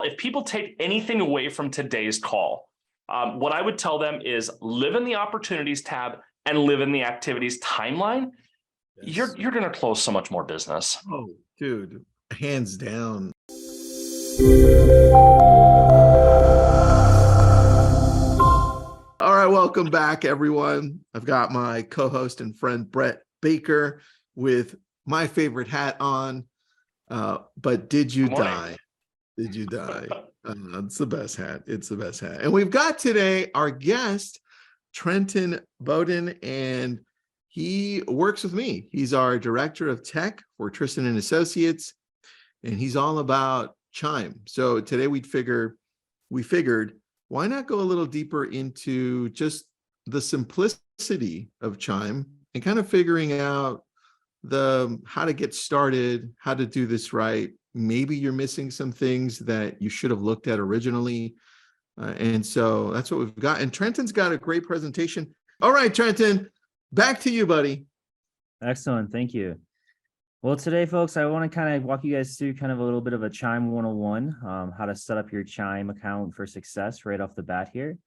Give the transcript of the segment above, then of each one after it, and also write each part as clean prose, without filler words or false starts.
if people take anything away from today's call, what I would tell them is live in the opportunities tab and live in the activities timeline. Yes. You're going to close so much more business. Oh, dude, hands down. All right, welcome back, everyone. I've got my co-host and friend Brett Baker with my favorite hat on. But did you die? Did you die? It's the best hat. It's the best hat. And we've got today our guest, Trenton Bodin, and he works with me. He's our director of tech for Tristan Associates, and he's all about Chime. So today we figured, why not go a little deeper into just the simplicity of Chime and kind of figuring out how to get started, how to do this right. Maybe you're missing some things that you should have looked at originally. And so that's what we've got. And Trenton's got a great presentation. All right, Trenton, back to you, buddy. Excellent. Thank you. Well, today, folks, I want to kind of walk you guys through kind of a little bit of a Chime 101, how to set up your Chime account for success right off the bat here.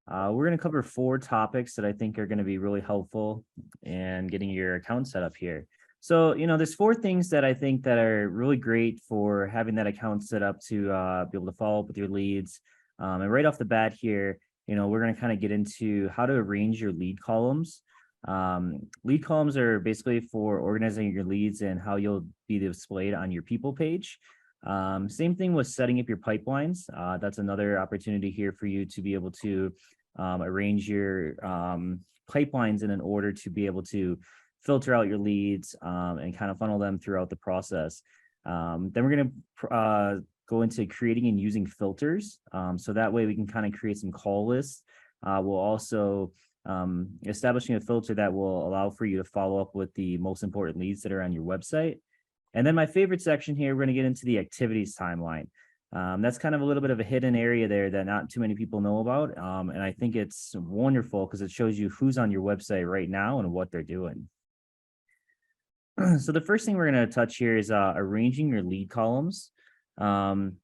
We're going to cover 4 topics that I think are going to be really helpful in getting your account set up here. So, there's 4 things that I think that are really great for having that account set up to be able to follow up with your leads. And right off the bat here, we're going to kind of get into how to arrange your lead columns. Lead columns are basically for organizing your leads and how you'll be displayed on your people page. Same thing with setting up your pipelines. That's another opportunity here for you to be able to arrange your pipelines in an order to be able to filter out your leads and kind of funnel them throughout the process. Then we're going to go into creating and using filters. So that way we can kind of create some call lists. We'll also establishing a filter that will allow for you to follow up with the most important leads that are on your website. And then my favorite section here, we're going to get into the activities timeline. That's kind of a little bit of a hidden area there that not too many people know about. And I think it's wonderful because it shows you who's on your website right now and what they're doing. So the first thing we're going to touch here is arranging your lead columns. And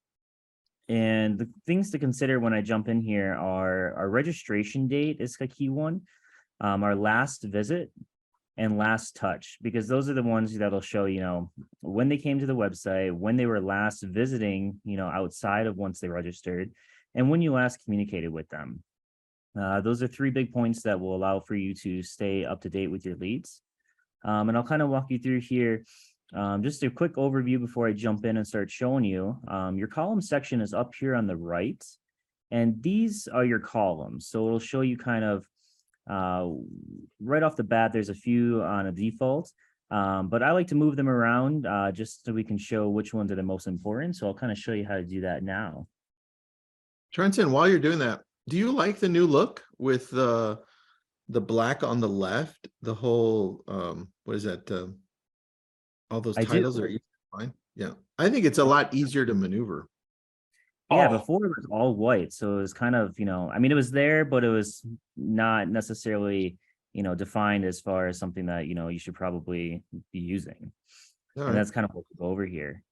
the things to consider when I jump in here are our registration date is a key one, our last visit and last touch, because those are the ones that'll show, when they came to the website, when they were last visiting, outside of once they registered, and when you last communicated with them. Those are 3 big points that will allow for you to stay up to date with your leads. And I'll kind of walk you through here. Just a quick overview before I jump in and start showing you. Your column section is up here on the right, and these are your columns. So it'll show you kind of right off the bat, there's a few on a default, but I like to move them around just so we can show which ones are the most important. So I'll kind of show you how to do that now. Trenton, while you're doing that, do you like the new look with the black on the left, the whole, what is that? All those titles are easy to find. Yeah. I think it's a lot easier to maneuver. Yeah, before it was all white. So it was kind of, it was there, but it was not necessarily, defined as far as something that, you should probably be using. All right. That's kind of what we go over here.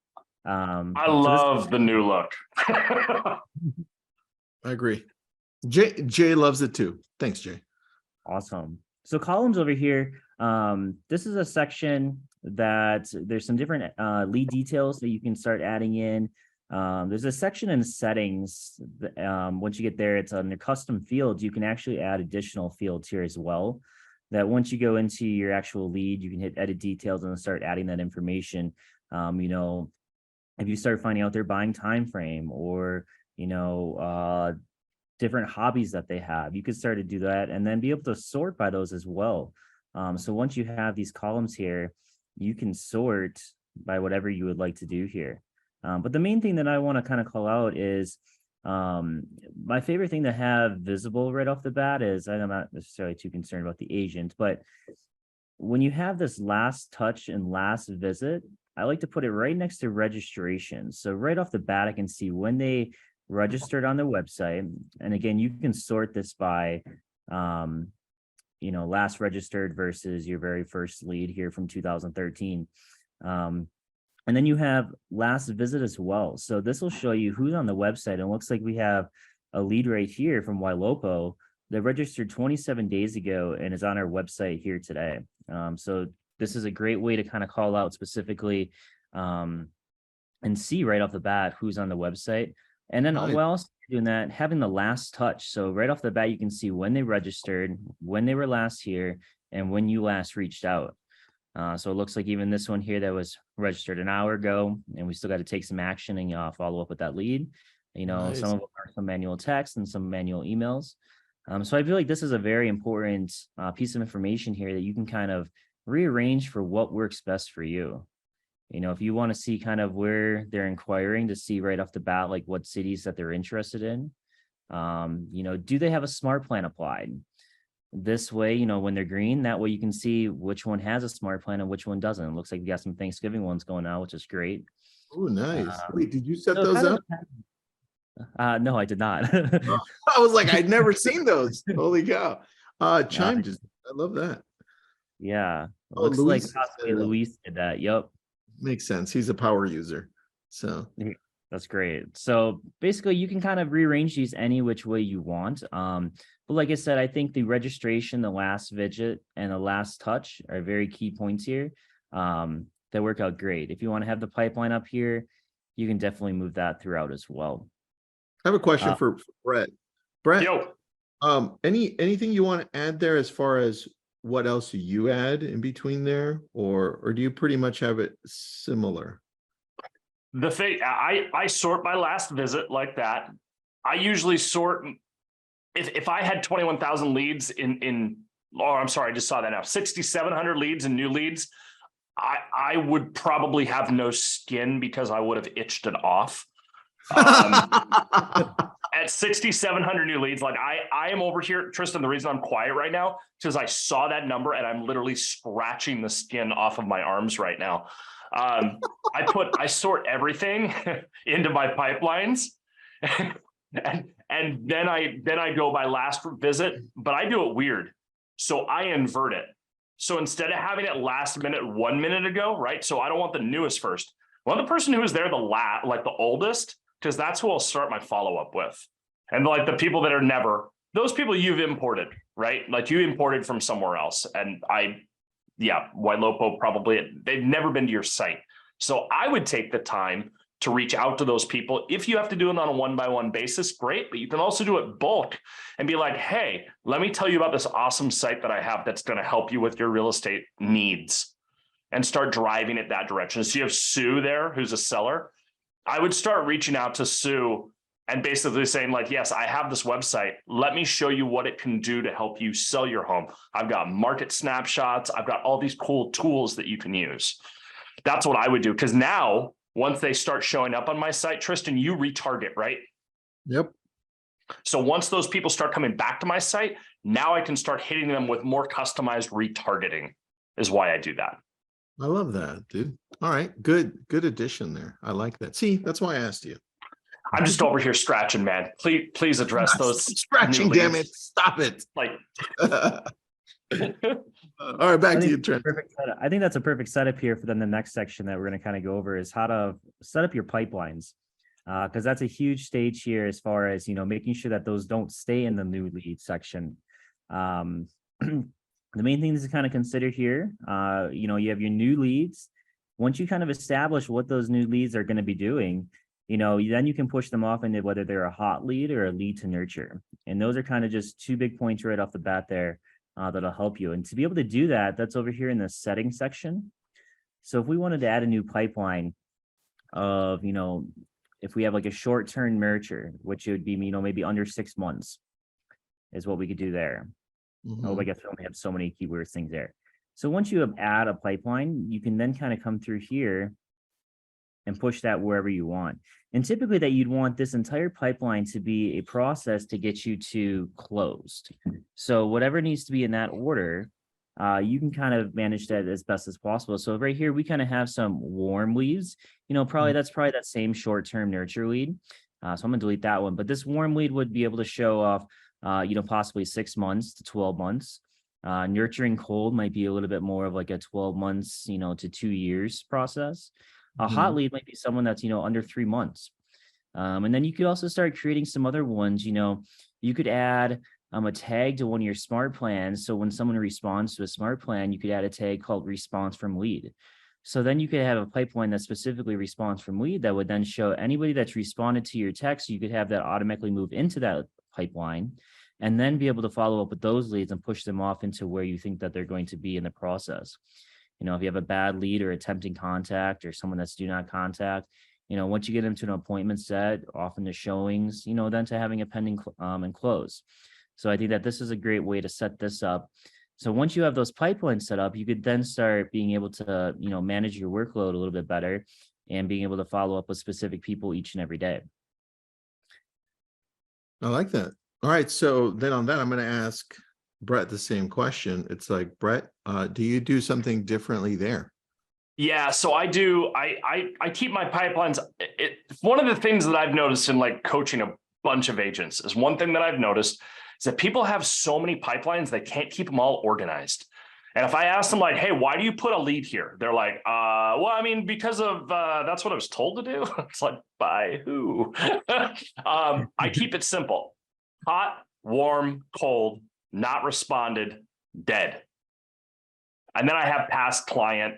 I love the new look. I agree. Jay loves it too. Thanks, Jay. Awesome. So columns over here, this is a section that there's some different lead details that you can start adding in. There's a section in settings. Once you get there, it's under custom fields. You can actually add additional fields here as well. That once you go into your actual lead, you can hit edit details and start adding that information. If you start finding out their buying time frame or, different hobbies that they have, you could start to do that and then be able to sort by those as well. So once you have these columns here, you can sort by whatever you would like to do here. But the main thing that I want to kind of call out is my favorite thing to have visible right off the bat is, I'm not necessarily too concerned about the agent, but when you have this last touch and last visit, I like to put it right next to registration. So right off the bat, I can see when they registered on their website. And again, you can sort this by, last registered versus your very first lead here from 2013. And And then you have last visit as well. So this will show you who's on the website. And it looks like we have a lead right here from Wailopo that registered 27 days ago and is on our website here today. So this is a great way to kind of call out specifically and see right off the bat who's on the website. And then Nice. while else doing that, having the last touch. So right off the bat, you can see when they registered, when they were last here, and when you last reached out. So it looks like even this one here that was registered an hour ago, and we still got to take some action and follow up with that lead. Nice. Some of them are some manual text and some manual emails. So I feel like this is a very important piece of information here that you can kind of rearrange for what works best for you. If you want to see kind of where they're inquiring to see right off the bat, like what cities that they're interested in, do they have a smart plan applied? This way, when they're green, that way you can see which one has a smart plan and which one doesn't. It looks like we got some Thanksgiving ones going on, which is great. Oh, nice. Wait, did you set So those kind up? No, I did not. I was like, I'd never seen those. Holy cow. Chime just, I love that. Yeah. Oh, Looks like Luis possibly did that. Luis did that. Yep. Makes sense. He's a power user. So That's great. So basically you can kind of rearrange these any which way you want. But like I said, I think the registration, the last visit, and the last touch are very key points here that work out great. If you want to have the pipeline up here, you can definitely move that throughout as well. I have a question for Brett. Brett, Yo, anything you want to add there as far as what else you add in between there, or do you pretty much have it similar? the thing, I sort by last visit like that. I usually sort, if I had 21,000 leads I'm sorry, I just saw that now, 6,700 leads and new leads, I would probably have no skin because I would have itched it off. At 6,700 new leads, like I am over here, Tristan, the reason I'm quiet right now, because I saw that number and I'm literally scratching the skin off of my arms right now. I sort everything into my pipelines and then I go by last visit, but I do it weird. So I invert it. So instead of having it last minute, 1 minute ago, right? So I don't want the newest first. I want the person who was there the oldest, because that's who I'll start my follow-up with. And like the people that are never, those people you've imported, right? Like you imported from somewhere else. And Wailopo probably, they've never been to your site. So I would take the time to reach out to those people. If you have to do it on a one-by-one basis, great, but you can also do it bulk and be like, hey, let me tell you about this awesome site that I have that's going to help you with your real estate needs, and start driving it that direction. So you have Sue there, who's a seller. I would start reaching out to Sue and basically saying like, yes, I have this website. Let me show you what it can do to help you sell your home. I've got market snapshots. I've got all these cool tools that you can use. That's what I would do. Because now, once they start showing up on my site, Tristan, you retarget, right? Yep. So once those people start coming back to my site, now I can start hitting them with more customized retargeting, is why I do that. I love that, dude. All right. Good addition there. I like that. See, that's why I asked you. I'm just over here scratching, man. Please address those. Scratching, damn it. Stop it. Like, all right, back to you, Trent. I think that's a perfect setup here for then the next section that we're going to kind of go over is how to set up your pipelines. Because that's a huge stage here as far as, making sure that those don't stay in the new lead section. The main things to kind of consider here, you have your new leads. Once you kind of establish what those new leads are going to be doing, then you can push them off into whether they're a hot lead or a lead to nurture. And those are kind of just two big points right off the bat there that'll help you. And to be able to do that, that's over here in the settings section. So if we wanted to add a new pipeline of, if we have like a short-term nurture, which would be, maybe under 6 months is what we could do there. Oh, I guess we only have so many keywords things there. So once you add a pipeline, you can then kind of come through here and push that wherever you want. And typically that you'd want this entire pipeline to be a process to get you to closed. So whatever needs to be in that order, you can kind of manage that as best as possible. So right here, we kind of have some warm leads, probably that's probably that same short-term nurture lead. So I'm gonna delete that one, but this warm lead would be able to show off possibly 6 months to 12 months. Nurturing cold might be a little bit more of like a 12 months, to 2 years process. A hot lead might be someone that's, under 3 months. And then you could also start creating some other ones. You could add a tag to one of your smart plans. So when someone responds to a smart plan, you could add a tag called response from lead. So then you could have a pipeline that specifically responds from lead that would then show anybody that's responded to your text. You could have that automatically move into that pipeline and then be able to follow up with those leads and push them off into where you think that they're going to be in the process. If you have a bad lead or attempting contact or someone that's do not contact, once you get them to an appointment set, often the showings, then to having a pending and close. So I think that this is a great way to set this up. So once you have those pipelines set up, you could then start being able to, manage your workload a little bit better and being able to follow up with specific people each and every day. I like that. All right. So then on that, I'm going to ask Brett the same question. It's like, Brett, do you do something differently there? Yeah, so I do. I keep my pipelines. One of the things that I've noticed in like coaching a bunch of agents is one thing that I've noticed is that people have so many pipelines, they can't keep them all organized. And if I ask them like, hey, why do you put a lead here? They're like, well, I mean, because of that's what I was told to do. It's like, by who? I keep it simple. Hot, warm, cold, not responded, dead. And then I have past client,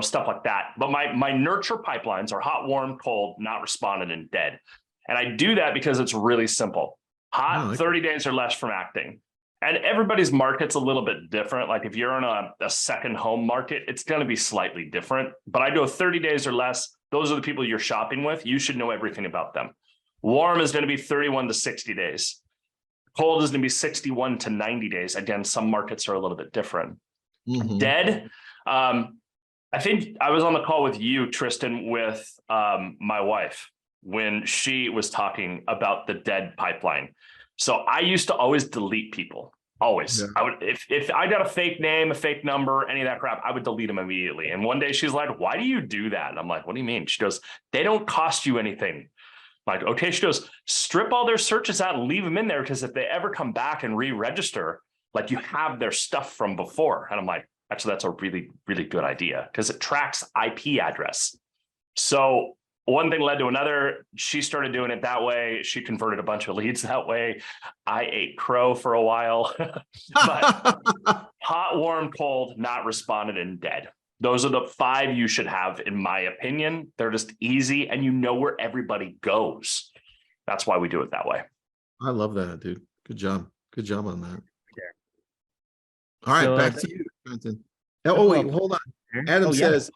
stuff like that. But my nurture pipelines are hot, warm, cold, not responded, and dead. And I do that because it's really simple. Hot, 30 days or less from acting. And everybody's market's a little bit different. Like if you're in a second home market, it's going to be slightly different. But I do a 30 days or less. Those are the people you're shopping with. You should know everything about them. Warm is going to be 31 to 60 days. Cold is going to be 61 to 90 days. Again, some markets are a little bit different. Dead. I think I was on the call with you, Tristan, with my wife when she was talking about the dead pipeline. So I used to always delete people. Always. Yeah. I would, if I got a fake name, a fake number, any of that crap, I would delete them immediately. And one day she's like, why do you do that? And I'm like, what do you mean? She goes, they don't cost you anything. I'm like, okay. She goes, strip all their searches out and leave them in there, because if they ever come back and re-register, like you have their stuff from before. And I'm like, actually, that's a really, really good idea because it tracks IP address. So one thing led to another. She started doing it that way. She converted a bunch of leads that way. I ate crow for a while, but hot, warm, cold, not responded, and dead. Those are the 5 you should have, in my opinion. They're just easy and you know where everybody goes. That's why we do it that way. I love that, dude. Good job. Good job on that. All right, so, back to you, Trenton. Oh, wait, hold on. Adam says,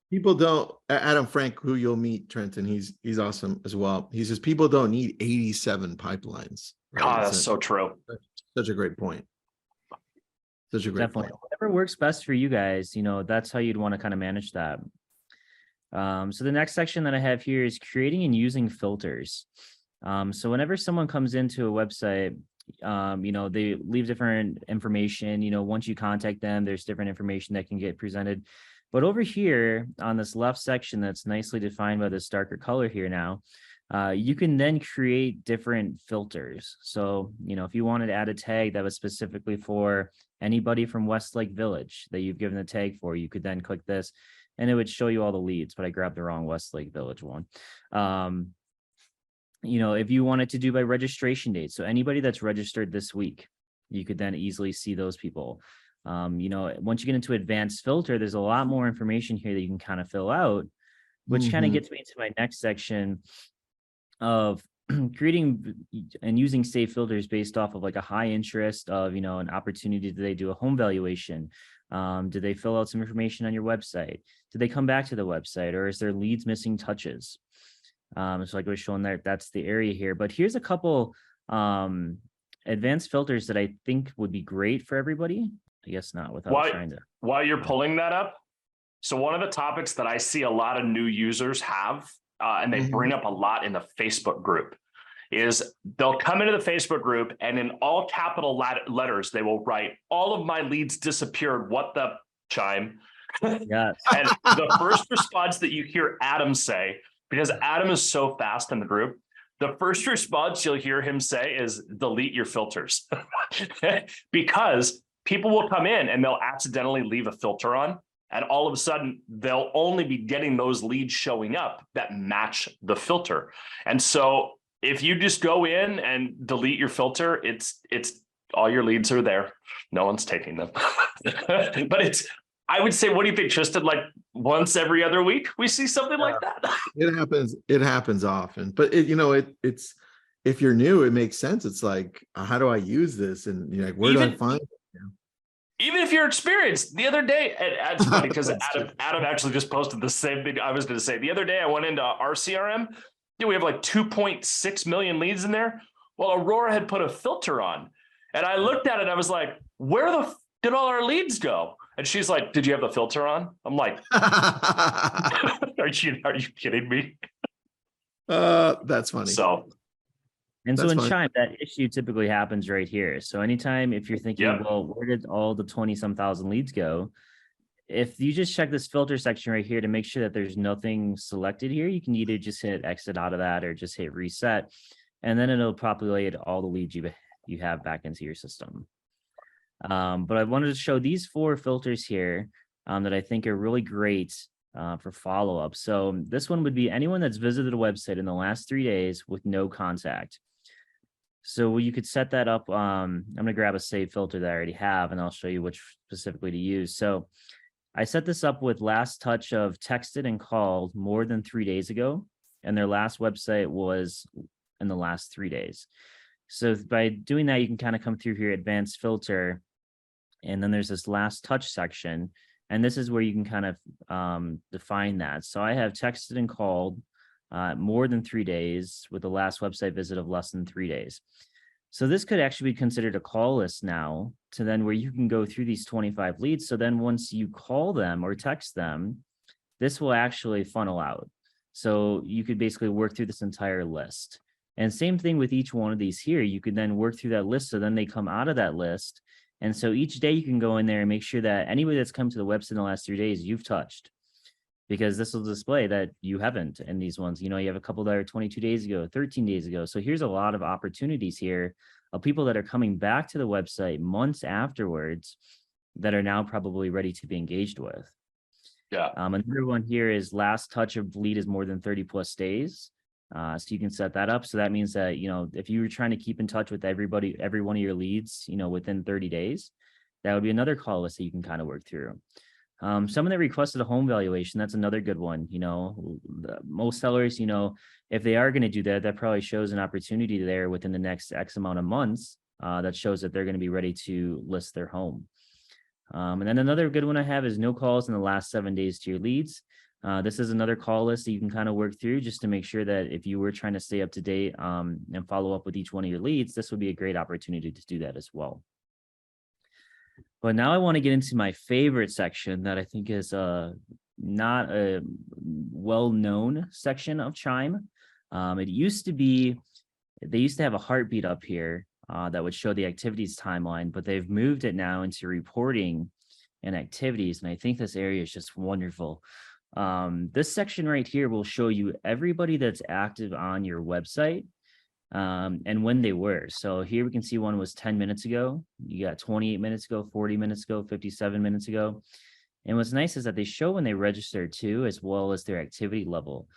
people don't, Adam Frank, who you'll meet, Trenton, he's awesome as well. He says, people don't need 87 pipelines. Right? Oh, that's so true. Such a great point. Such a great point. Whatever works best for you guys, that's how you'd want to kind of manage that. So the next section that I have here is creating and using filters. So whenever someone comes into a website, they leave different information. Once you contact them, there's different information that can get presented. But over here on this left section that's nicely defined by this darker color here now, you can then create different filters. So, if you wanted to add a tag that was specifically for anybody from Westlake Village that you've given the tag for, you could then click this and it would show you all the leads, but I grabbed the wrong Westlake Village one. If you wanted to do by registration date, so anybody that's registered this week, you could then easily see those people. Once you get into advanced filter, there's a lot more information here that you can kind of fill out, which kind of gets me into my next section of creating and using safe filters based off of like a high interest of, an opportunity. Do they do a home valuation? Do they fill out some information on your website? Do they come back to the website, or is there leads missing touches? So like I was showing there, that's the area here. But here's a couple advanced filters that I think would be great for everybody. I guess not without trying to. While you're pulling that up, so one of the topics that I see a lot of new users have, and they bring up a lot in the Facebook group, is they'll come into the Facebook group and in all capital letters, they will write, all of my leads disappeared. What the chime? Yes. And the first response that you hear Adam say, because Adam is so fast in the group, the first response you'll hear him say is delete your filters. Because people will come in and they'll accidentally leave a filter on And all of a sudden, they'll only be getting those leads showing up that match the filter. And so if you just go in and delete your filter, it's all your leads are there. No one's taking them. But I would say, what do you think, Tristan? Like once every other week, we see something like that. It happens often, but it's if you're new, it makes sense. It's like, how do I use this? And you're like, where do I find it? Even if you're experienced, the other day, and it's funny because That's Adam actually just posted the same thing I was going to say. The other day, I went into our CRM. We have like 2.6 million leads in there. Well, Aurora had put a filter on, and I looked at it. I was like, where did all our leads go? And she's like, did you have the filter on? I'm like, are you kidding me? That's funny. So. And so That's in fine. Chime, that issue typically happens right here. So anytime if you're thinking, Yeah. well, where did all the 20-some thousand leads go? If you just check this filter section right here to make sure that there's nothing selected here, you can either just hit exit out of that or just hit reset, and then it'll populate all the leads you have back into your system. But I wanted to show these 4 filters here that I think are really great for follow-up. So this one would be anyone that's visited a website in the last 3 days with no contact. So you could set that up. I'm going to grab a save filter that I already have, and I'll show you which specifically to use. So I set this up with last touch of texted and called more than 3 days ago, and their last website was in the last 3 days. So by doing that, you can kind of come through here, advanced filter, and then there's this last touch section, and this is where you can kind of define that. So I have texted and called more than 3 days with the last website visit of less than 3 days. So this could actually be considered a call list now, to then where you can go through these 25 leads. So then once you call them or text them, this will actually funnel out. So you could basically work through this entire list. And same thing with each one of these here. You could then work through that list. So then they come out of that list. And so each day you can go in there and make sure that anybody that's come to the website in the last 3 days, you've touched. Because this will display that you haven't in these ones. You have a couple that are 22 days ago, 13 days ago. So here's a lot of opportunities here of people that are coming back to the website months afterwards that are now probably ready to be engaged with. Yeah. Another one here is last touch of lead is more than 30 plus days. So you can set that up. So that means that, if you were trying to keep in touch with every one of your leads, within 30 days, that would be another call list that you can kind of work through. Someone that requested a home valuation, that's another good one. Most sellers, if they are going to do that, that probably shows an opportunity there within the next X amount of months that shows that they're going to be ready to list their home. And then another good one I have is no calls in the last 7 days to your leads. This is another call list that you can kind of work through just to make sure that if you were trying to stay up to date and follow up with each one of your leads, this would be a great opportunity to do that as well. But now I want to get into my favorite section that I think is not a well-known section of Chime. They used to have a heartbeat up here that would show the activities timeline, but they've moved it now into reporting and activities. And I think this area is just wonderful. This section right here will show you everybody that's active on your website. And when they were. So here we can see one was 10 minutes ago. You got 28 minutes ago, 40 minutes ago, 57 minutes ago. And what's nice is that they show when they registered too, as well as their activity level.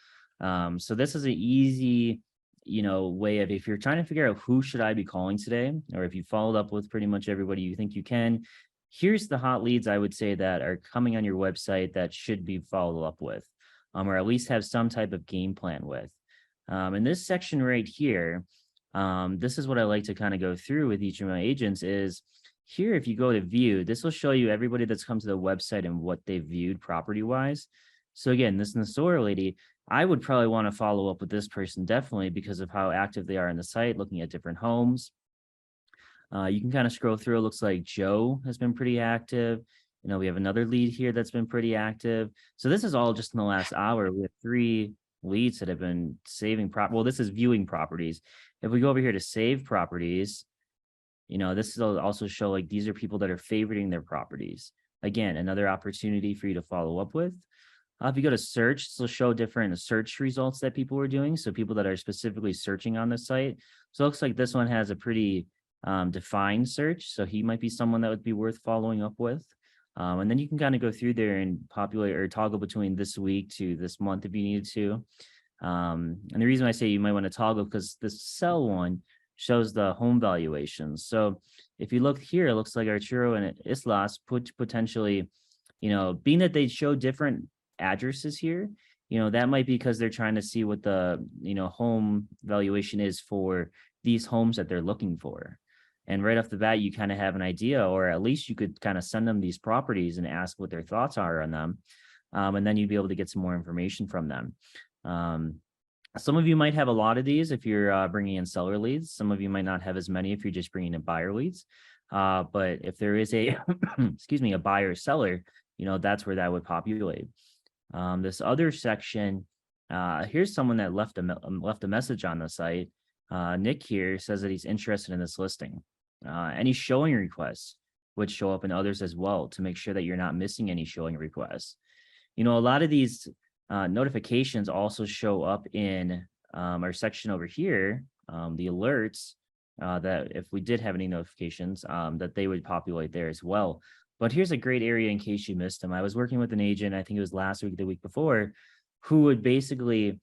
So this is an easy, way of, if you're trying to figure out who should I be calling today, or if you followed up with pretty much everybody you think you can, here's the hot leads I would say that are coming on your website that should be followed up with, or at least have some type of game plan with. In this section right here, this is what I like to kind of go through with each of my agents is here. If you go to view, this will show you everybody that's come to the website and what they've viewed property wise. So again, this Nestor lady, I would probably want to follow up with this person definitely because of how active they are on the site, looking at different homes. You can kind of scroll through. It looks like Joe has been pretty active. We have another lead here that's been pretty active. So this is all just in the last hour. We have 3 leads that have been saving well, this is viewing properties. If we go over here to save properties, this will also show like these are people that are favoriting their properties. Again, another opportunity for you to follow up with. If you go to search, this will show different search results that people were doing. So people that are specifically searching on the site. So it looks like this one has a pretty defined search. So he might be someone that would be worth following up with. And then you can kind of go through there and populate or toggle between this week to this month if you needed to. And the reason I say you might want to toggle because the cell one shows the home valuations. So if you look here, it looks like Arturo and Islas potentially, being that they show different addresses here, that might be because they're trying to see what the, home valuation is for these homes that they're looking for. And right off the bat, you kind of have an idea, or at least you could kind of send them these properties and ask what their thoughts are on them. And then you'd be able to get some more information from them. Some of you might have a lot of these if you're bringing in seller leads. Some of you might not have as many if you're just bringing in buyer leads. But if there is a, excuse me, a buyer seller, that's where that would populate. This other section, here's someone that left a message on the site. Nick here says that he's interested in this listing. Any showing requests would show up in others as well to make sure that you're not missing any showing requests. A lot of these notifications also show up in our section over here, the alerts, that if we did have any notifications, that they would populate there as well. But here's a great area in case you missed them. I was working with an agent, I think it was last week, the week before, who would basically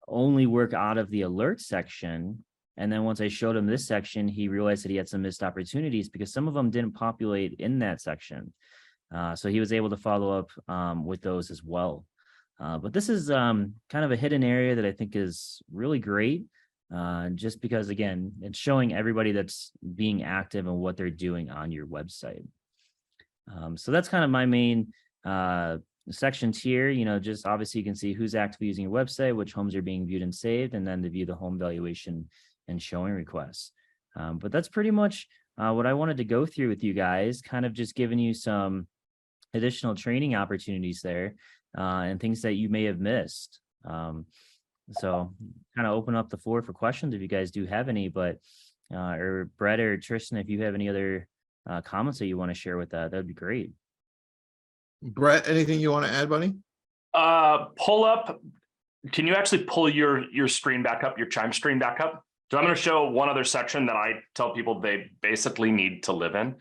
only work out of the alert section. And then once I showed him this section, he realized that he had some missed opportunities because some of them didn't populate in that section. So he was able to follow up with those as well. But this is kind of a hidden area that I think is really great, just because, again, it's showing everybody that's being active and what they're doing on your website. So that's kind of my main sections here. Just obviously you can see who's actively using your website, which homes are being viewed and saved, and then to view the home valuation and showing requests. But that's pretty much what I wanted to go through with you guys, kind of just giving you some additional training opportunities there. And things that you may have missed. So kind of open up the floor for questions if you guys do have any, but or Brett or Tristan, if you have any other comments that you want to share with that would be great. Brett, anything you want to add, buddy? Pull up. Can you actually pull your screen back up, your Chime screen back up? So I'm going to show one other section that I tell people they basically need to live in.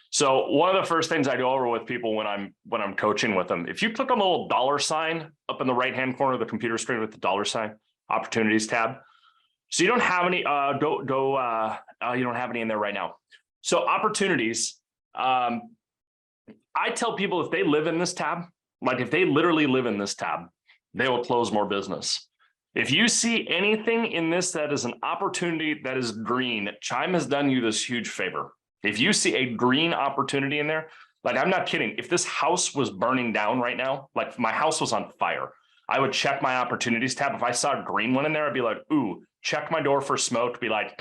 So one of the first things I go over with people when I'm coaching with them, if you click on the little dollar sign up in the right-hand corner of the computer screen with the dollar sign, opportunities tab. So you don't have any, you don't have any in there right now. So opportunities, I tell people if they live in this tab, like if they literally live in this tab, they will close more business. If you see anything in this that is an opportunity that is green, Chime has done you this huge favor. If you see a green opportunity in there, like I'm not kidding, if this house was burning down right now, like if my house was on fire, I would check my opportunities tab. If I saw a green one in there, I'd be like, ooh, check my door for smoke, be like,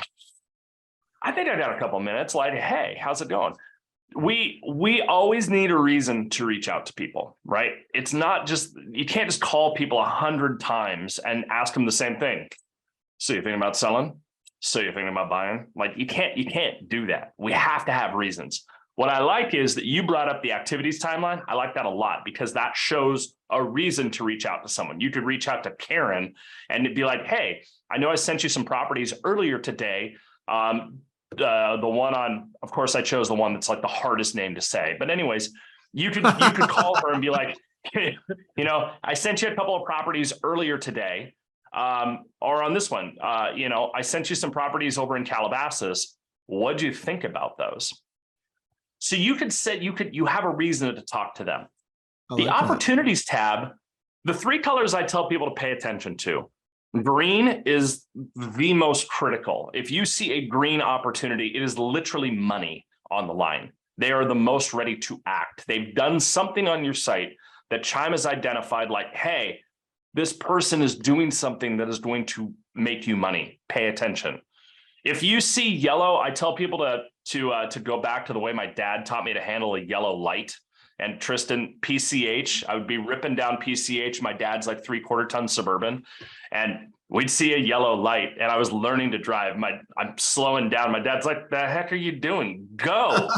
I think I got a couple of minutes, like, hey, how's it going? We always need a reason to reach out to people, right? It's not just, you can't just call people 100 times and ask them the same thing. So you're thinking about selling? So you're thinking about buying? Like you can't do that. We have to have reasons. What I like is that you brought up the activities timeline. I like that a lot because that shows a reason to reach out to someone. You could reach out to Karen and it'd be like, hey, I know I sent you some properties earlier today. The one on, of course, I chose the one that's like the hardest name to say. But anyways, you could call her and be like, I sent you a couple of properties earlier today. Or on this one, I sent you some properties over in Calabasas. What'd you think about those? So you could say, you have a reason to talk to them. The opportunities tab, the three colors I tell people to pay attention to. Green is the most critical. If you see a green opportunity, it is literally money on the line. They are the most ready to act. They've done something on your site that Chime has identified like, hey, this person is doing something that is going to make you money. Pay attention. If you see yellow, I tell people to go back to the way my dad taught me to handle a yellow light. And Tristan, PCH, I would be ripping down PCH. My dad's like 3/4 ton Suburban. And we'd see a yellow light and I was learning to drive. I'm slowing down. My dad's like, the heck are you doing? Go.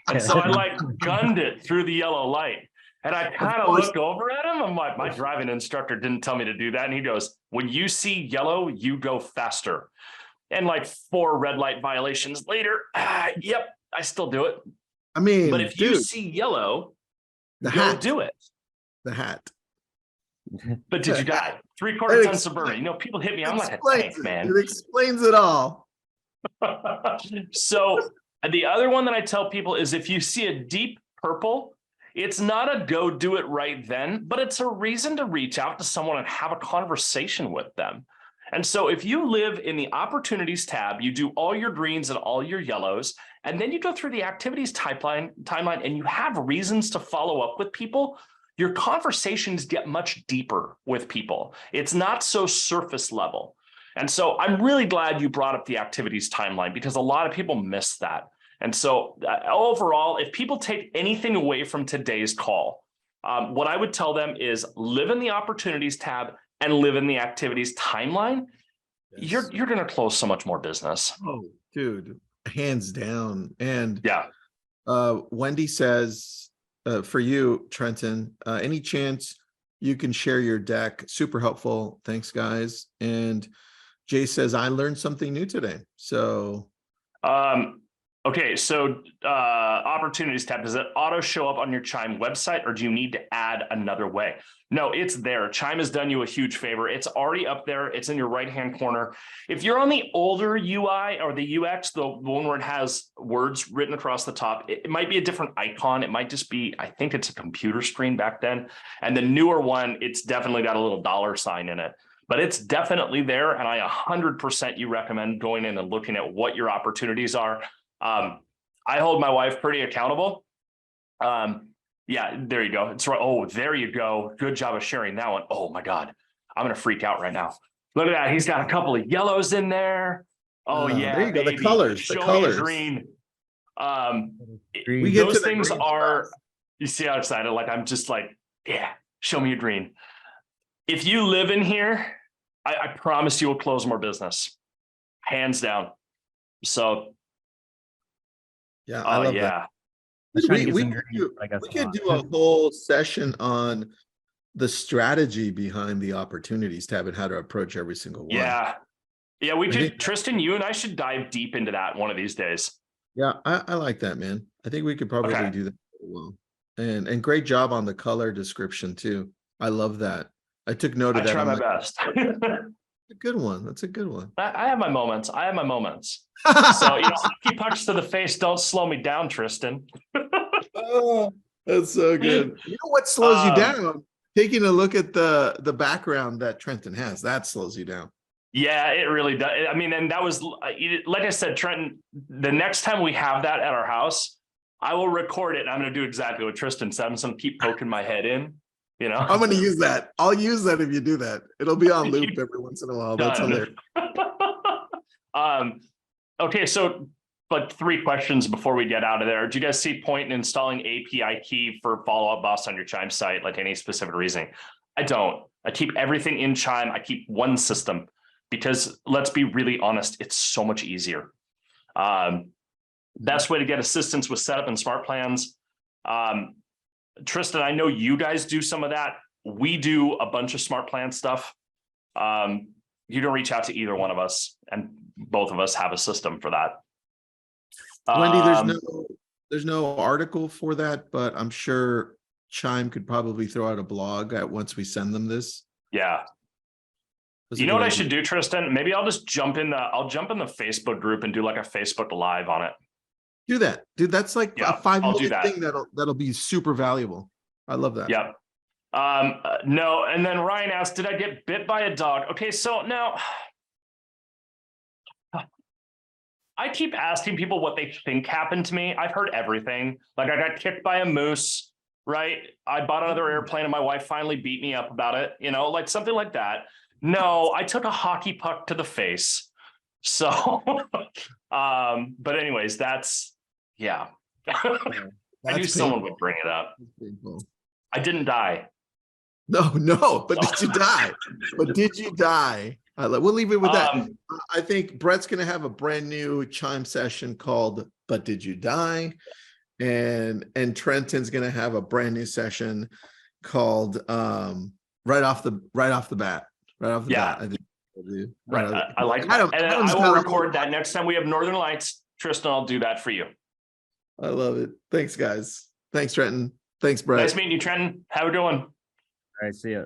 And so I like gunned it through the yellow light. And I kind of looked over at him. I'm like, my driving instructor didn't tell me to do that. And he goes, when you see yellow, you go faster. And like 4 red light violations later, yep, I still do it. I mean, but if you see yellow, Go do it. The hat. But did you die? 3/4 ton Suburban. You know, people hit me. I'm like a tank, man. It explains it all. So the other one that I tell people is if you see a deep purple, it's not a go do it right then, but it's a reason to reach out to someone and have a conversation with them. And so if you live in the opportunities tab, you do all your greens and all your yellows, and then you go through the activities timeline and you have reasons to follow up with people, your conversations get much deeper with people. It's not so surface level. And so I'm really glad you brought up the activities timeline because a lot of people miss that. And so overall, if people take anything away from today's call, what I would tell them is live in the opportunities tab and live in the activities timeline. Yes. You're going to close so much more business. Oh, dude, hands down. And yeah, Wendy says, for you, Trenton, any chance you can share your deck? Super helpful. Thanks, guys. And Jay says, I learned something new today. So, okay. So, opportunities tab, does it auto show up on your Chime website or do you need to add another way? No, it's there. Chime has done you a huge favor. It's already up there. It's in your right-hand corner. If you're on the older UI or the UX, the one where it has words written across the top, it might be a different icon. It might just be, I think it's a computer screen back then. And the newer one, it's definitely got a little $sign in it. But it's definitely there. And I 100% you recommend going in and looking at what your opportunities are. I hold my wife pretty accountable. Yeah, there you go. It's right. Oh, there you go. Good job of sharing that one. Oh my God. I'm going to freak out right now. Look at that. He's got a couple of yellows in there. Oh yeah. There you go. Baby. The colors, Show the me colors. Green. Green. We get Those to the things green are, spots. you see how excited, like, I'm just like, yeah, show me a green. If you live in here, I promise you will close more business. Hands down. So, Yeah, I love that. yeah. We could do a whole session on the strategy behind the opportunities tab and how to approach every single one. Yeah. Yeah, we I could, think- Tristan, you and I should dive deep into that one of these days. Yeah, I like that, man. I think we could probably Okay. do that well. And great job on the color description too. I love that. I took note of I that. try I'm my like, best. a good one. That's a good one. I have my moments. I have my moments. So, you know, hockey pucks to the face don't slow me down, Tristan. Oh, that's so good. You know what slows you down? Taking a look at the background that Trenton has. That slows you down. Yeah, it really does. I mean, and that was, like I said, Trenton, the next time we have that at our house, I will record it. And I'm going to do exactly what Tristan said. I'm just going to keep poking my head in, you know. I'm going to use that. I'll use that if you do that. It'll be on loop every once in a while. That's hilarious. Okay, so, but 3 questions before we get out of there. Do you guys see point in installing API key for follow-up boss on your Chime site, like any specific reasoning? I don't. I keep everything in Chime. I keep one system because let's be really honest, it's so much easier. Best way to get assistance with setup and smart plans. Tristan, I know you guys do some of that. We do a bunch of smart plan stuff. You can reach out to either one of us, and both of us have a system for that. Wendy, there's no article for that, but I'm sure Chime could probably throw out a blog once we send them this. Yeah. You know what I should do, Tristan? Maybe I'll just jump in I'll jump in the Facebook group and do like a Facebook Live on it. Do that, dude. That's like a 5-minute thing that'll be super valuable. I love that. Yep. No, and then Ryan asked, did I get bit by a dog? Okay, so now I keep asking people what they think happened to me. I've heard everything. Like I got kicked by a moose, right? I bought another airplane and my wife finally beat me up about it, you know, like something like that. No, I took a hockey puck to the face. So, but anyways, yeah. I knew someone would bring it up. I didn't die. No, but did you die? But did you die? We'll leave it with that. I think Brett's going to have a brand new Chime session called "But Did You Die?" and Trenton's going to have a brand new session called right off the bat. I think. Right. I like that. And I will record that next time we have Northern Lights. Tristan, I'll do that for you. I love it. Thanks, guys. Thanks, Trenton. Thanks, Brett. Nice meeting you, Trenton. Have a good one. All right, see ya.